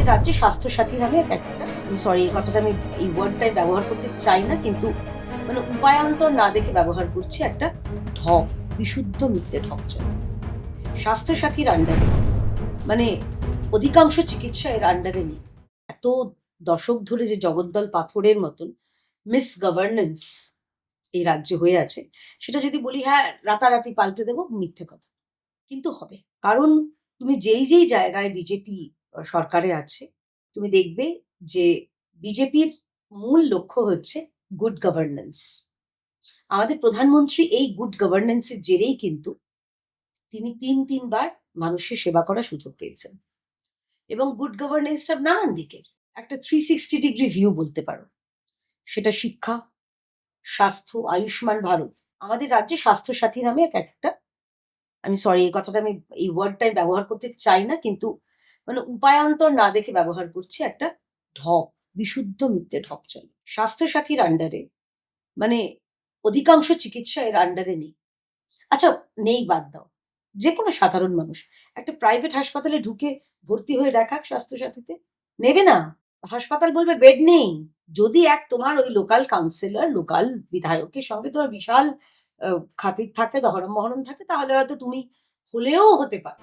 আমাদের রাজ্যে স্বাস্থ্যসাথী নামে একটা, সরি এই কথাটা আমি এই ওয়ার্ডটাই ব্যবহার করতে চাই না, কিন্তু মানে উপায়ান্তর না দেখে ব্যবহার করছি, একটা ঢপ, বিশুদ্ধ মিথ্যে ঢপ চলে স্বাস্থ্যসাথীর আন্ডারে। মানে অধিকাংশ চিকিৎসা এর আন্ডারে নেই। এত দশক ধরে যে জগদ্দল পাথরের মতন মিস গভর্নেন্স এই রাজ্যে হয়ে আছে, সেটা যদি বলি হ্যাঁ রাতারাতি পাল্টে দেবো, মিথ্যে কথা। কিন্তু হবে। কারণ তুমি যেই জায়গায় বিজেপি সরকারে আছে, তুমি দেখবে যে বিজেপির মূল লক্ষ্য হচ্ছে গুড গভর্নেন্স। আমাদের প্রধানমন্ত্রী এই গুড গভর্নেন্স এর জেরেই কিন্তু তিনি তিনবার মানুষের সেবা করার সুযোগ পেয়েছেন। এবং গুড গভর্নেন্সটা নানান দিকের। একটা 360 ডিগ্রি ভিউ বলতে পারো। সেটা শিক্ষা, স্বাস্থ্য, আয়ুষ্মান ভারত। আমাদের রাজ্যে স্বাস্থ্যসাথী নামে একটা, আমি সরি এই কথাটা আমি এই ওয়ার্ডটাই ব্যবহার করতে চাই না, কিন্তু মানে উপায়ান্তর না দেখে ব্যবহার করছি, একটা ঢপ, বিশুদ্ধ মিথ্যে ঢপ চলে স্বাস্থ্যসাথীর আন্ডারে। মানে অধিকাংশ চিকিৎসা এর আন্ডারে নেই। আচ্ছা, নেই বাদ দাও, যে কোনো সাধারণ মানুষ একটা প্রাইভেট হাসপাতালে ঢুকে ভর্তি হয়ে দেখাক স্বাস্থ্যসাথীতে, নেবে না। হাসপাতাল বলবে বেড নেই। যদি তোমার ওই লোকাল কাউন্সিলর, লোকাল বিধায়কের সঙ্গে তোমার বিশাল খাতির থাকে, দহরম মহরম থাকে, তাহলে হয়তো তুমি হলেও হতে পারো।